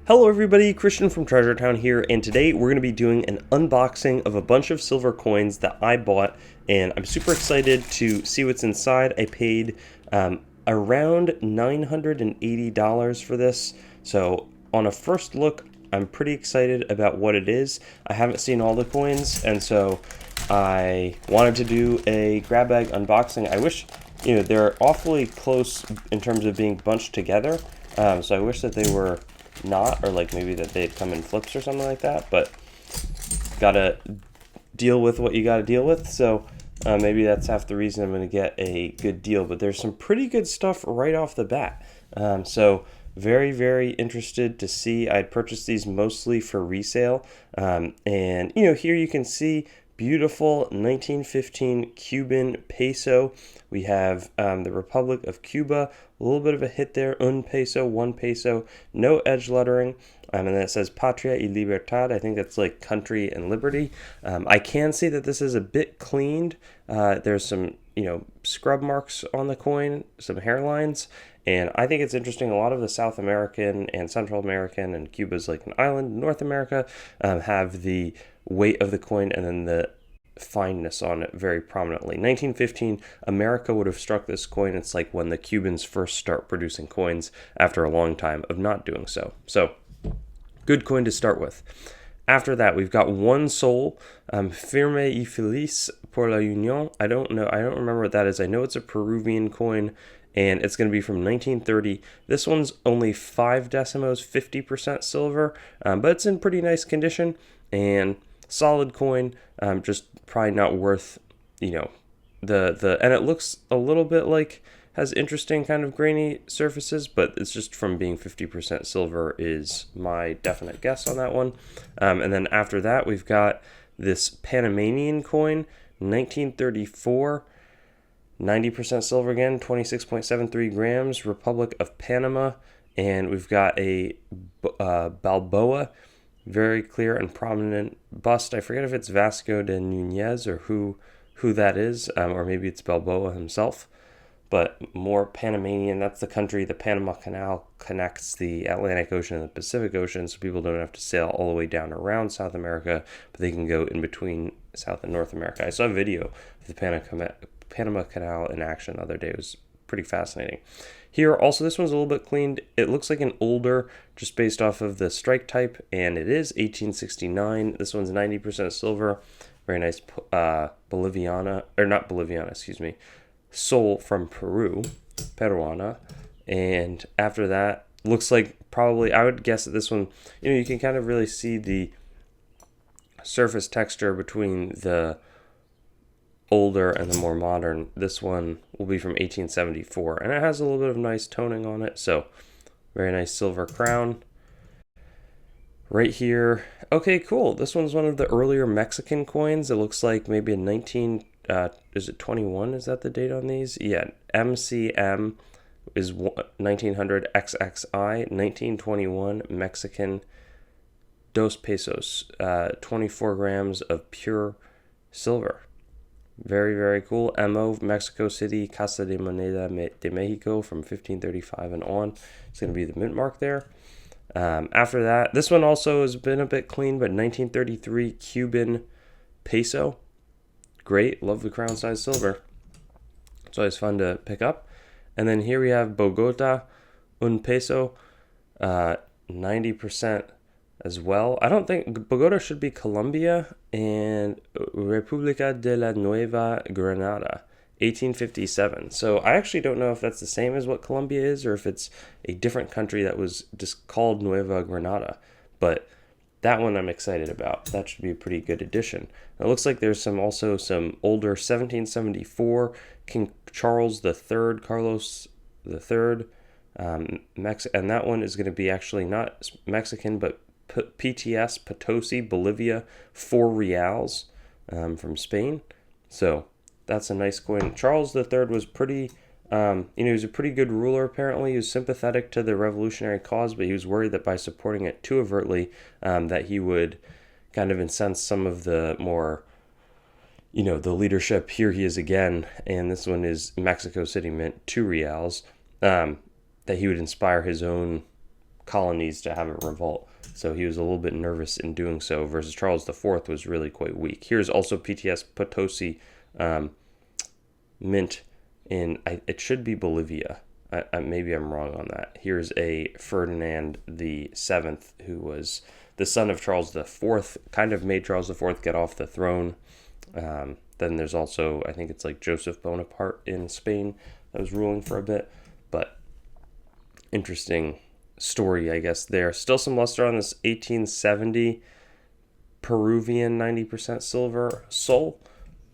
Hello everybody, Christian from Treasure Town here, and today we're going to be doing an unboxing of a bunch of silver coins that I bought, and I'm super excited to see what's inside. I paid around $980 for this, so on a first look, I'm pretty excited about what it is. I haven't seen all the coins, and so I wanted to do a grab bag unboxing. I wish, they're awfully close in terms of being bunched together, so I wish that they were not, or like maybe that they'd come in flips or something like that, but gotta deal with what you gotta deal with. So maybe that's half the reason I'm gonna get a good deal, but there's some pretty good stuff right off the bat. So very, very interested to see. I'd purchased these mostly for resale, and here you can see beautiful 1915 Cuban peso. We have the Republic of Cuba, a little bit of a hit there, un peso, 1 peso, no edge lettering, and then it says Patria y Libertad. I think that's like country and liberty. I can see that this is a bit cleaned. There's some, scrub marks on the coin, some hairlines, and I think it's interesting. A lot of the South American and Central American, and Cuba's like an island, North America, have the weight of the coin and then the fineness on it very prominently. 1915, America would have struck this coin. It's like when the Cubans first start producing coins after a long time of not doing so. So, good coin to start with. After that, we've got one sol, firme y feliz por la unión. I don't remember what that is. I know it's a Peruvian coin, and it's going to be from 1930. This one's only 5 decimos, 50% silver, but it's in pretty nice condition, and solid coin, just probably not worth, and it looks a little bit like has interesting kind of grainy surfaces, but it's just from being 50% silver is my definite guess on that one. And then after that, we've got this Panamanian coin, 1934, 90% silver again, 26.73 grams, Republic of Panama, and we've got a Balboa, very clear and prominent bust. I forget if it's Vasco de Nunez or who that is, or maybe it's Balboa himself, but more Panamanian. That's the country. The Panama Canal connects the Atlantic Ocean and the Pacific Ocean, so people don't have to sail all the way down around South America, but they can go in between South and North America. I saw a video of the Panama Canal in action the other day. It was pretty fascinating. Here, also, this one's a little bit cleaned. It looks like an older, just based off of the strike type, and it is 1869. This one's 90% silver. Very nice sol from Peru, Peruana. And after that, looks like probably, I would guess that this one, you can kind of really see the surface texture between the older and the more modern. This one will be from 1874, and it has a little bit of nice toning on it, so very nice silver crown right here. Okay, cool. This one's one of the earlier Mexican coins. It looks like maybe a 21? Is that the date on these? Yeah, MCM is 1900 XXI, 1921 Mexican, 2 pesos, 24 grams of pure silver. Very, very cool. MO, Mexico City, Casa de Moneda de Mexico from 1535 and on. It's going to be the mint mark there. After that, this one also has been a bit clean, but 1933 Cuban peso. Great. Love the crown size silver. It's always fun to pick up. And then here we have Bogota, 1 peso, 90% as well. I don't think Bogota should be Colombia, and República de la Nueva Granada, 1857. So I actually don't know if that's the same as what Colombia is, or if it's a different country that was just called Nueva Granada. But that one I'm excited about. That should be a pretty good addition. It looks like there's also some older 1774 King Charles III, Carlos III, and that one is going to be actually not Mexican, but PTS, Potosi, Bolivia, 4 reals from Spain. So that's a nice coin. Charles III was pretty, he was a pretty good ruler apparently. He was sympathetic to the revolutionary cause, but he was worried that by supporting it too overtly, that he would kind of incense some of the more, the leadership. Here he is again, and this one is Mexico City Mint, 2 reals, that he would inspire his own colonies to have a revolt. So he was a little bit nervous in doing so, versus Charles IV was really quite weak. Here's also PTS Potosi mint in, it should be Bolivia. Maybe I'm wrong on that. Here's a Ferdinand the Seventh, who was the son of Charles IV, kind of made Charles IV get off the throne. Then there's also, I think it's like Joseph Bonaparte in Spain that was ruling for a bit. But interesting story, I guess, there. Still some luster on this 1870 Peruvian 90% silver sol,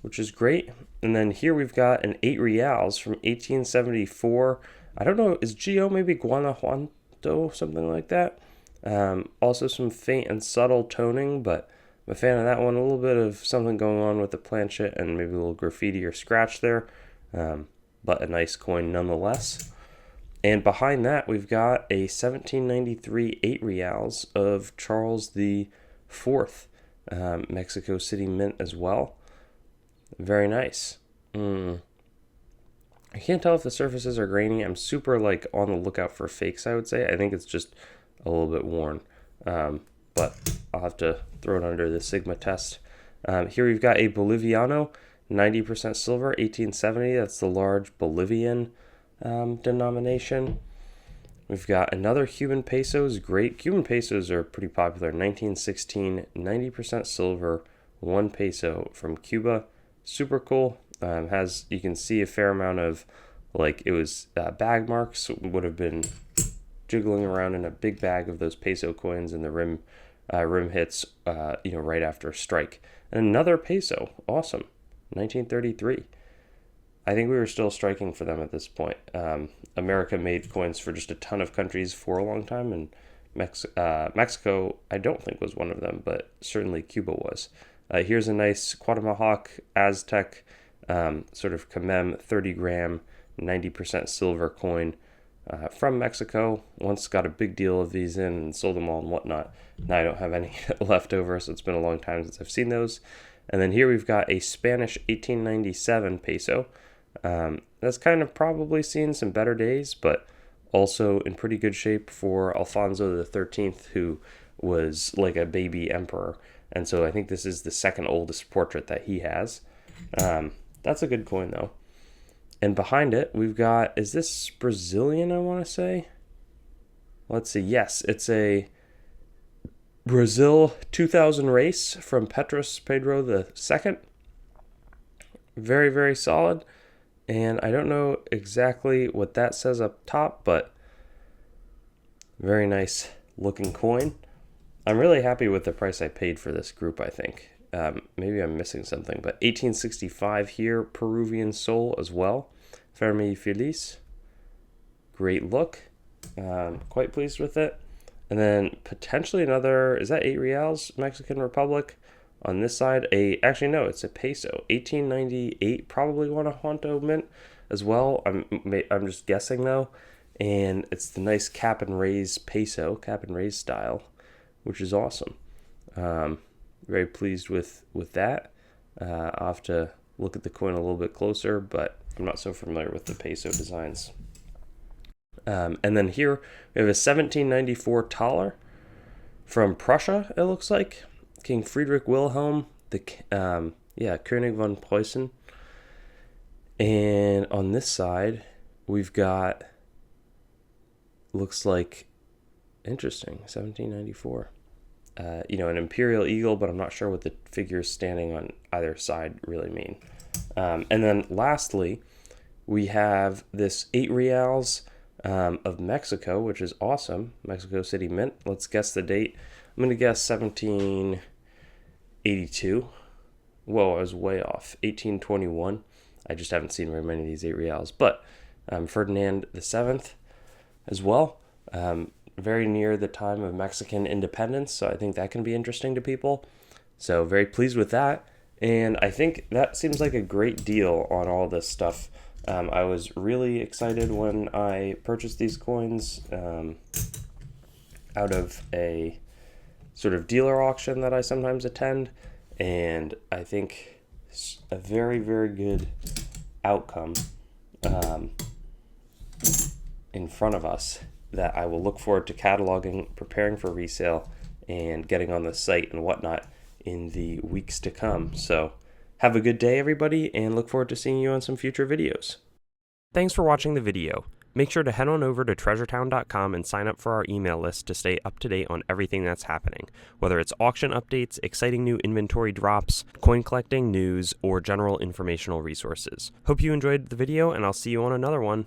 which is great. And then here we've got an 8 reals from 1874. I don't know, is Gio maybe Guanajuato, something like that? Also some faint and subtle toning, but I'm a fan of that one. A little bit of something going on with the planchet and maybe a little graffiti or scratch there, but a nice coin nonetheless. And behind that, we've got a 1793 8 reals of Charles the Fourth, Mexico City mint as well. Very nice. I can't tell if the surfaces are grainy. I'm super like on the lookout for fakes, I would say. I think it's just a little bit worn. But I'll have to throw it under the Sigma test. Here we've got a Boliviano, 90% silver, 1870. That's the large Bolivian denomination. We've got another Cuban pesos, great. Cuban pesos are pretty popular. 1916, 90% silver, 1 peso from Cuba. Super cool. Has, you can see a fair amount of, like, it was bag marks, would have been jiggling around in a big bag of those peso coins, and the rim hits, right after a strike. And another peso, awesome, 1933. I think we were still striking for them at this point. America made coins for just a ton of countries for a long time, and Mexico, I don't think was one of them, but certainly Cuba was. Here's a nice Cuauhtémoc Aztec sort of Camem 30 gram, 90% silver coin from Mexico. Once got a big deal of these in and sold them all and whatnot. Now I don't have any left over, so it's been a long time since I've seen those. And then here we've got a Spanish 1897 peso. That's kind of probably seen some better days, but also in pretty good shape for Alfonso XIII, who was like a baby emperor. And so I think this is the second oldest portrait that he has. That's a good coin, though. And behind it, we've got, is this Brazilian, I want to say? Let's see. Yes, it's a Brazil 2000 race from Petrus Pedro II. Very, very solid. And I don't know exactly what that says up top, but very nice looking coin. I'm really happy with the price I paid for this group, I think. Maybe I'm missing something, but 1865 here, Peruvian sol as well. Fermi Feliz. Great look. Quite pleased with it. And then potentially another, is that 8 reals, Mexican Republic? On this side, actually no, it's a peso. 1898, probably Guanajuato mint as well. I'm just guessing though. And it's the nice cap and raise peso, cap and raise style, which is awesome. Very pleased with that. I'll have to look at the coin a little bit closer, but I'm not so familiar with the peso designs. And then here we have a 1794 thaler from Prussia, it looks like. King Friedrich Wilhelm, König von Preußen. And on this side, we've got, looks like, interesting, 1794. An imperial eagle, but I'm not sure what the figures standing on either side really mean. And then lastly, we have this 8 reals of Mexico, which is awesome. Mexico City Mint. Let's guess the date. I'm going to guess 1782. Whoa, I was way off. 1821. I just haven't seen very many of these 8 reals. But Ferdinand VII as well. Very near the time of Mexican independence, so I think that can be interesting to people. So very pleased with that. And I think that seems like a great deal on all this stuff. I was really excited when I purchased these coins out of a sort of dealer auction that I sometimes attend, and I think it's a very, very good outcome in front of us. that I will look forward to cataloging, preparing for resale, and getting on the site and whatnot in the weeks to come. So have a good day, everybody, and look forward to seeing you on some future videos. Thanks for watching the video. Make sure to head on over to treasuretown.com and sign up for our email list to stay up to date on everything that's happening, whether it's auction updates, exciting new inventory drops, coin collecting news, or general informational resources. Hope you enjoyed the video, and I'll see you on another one.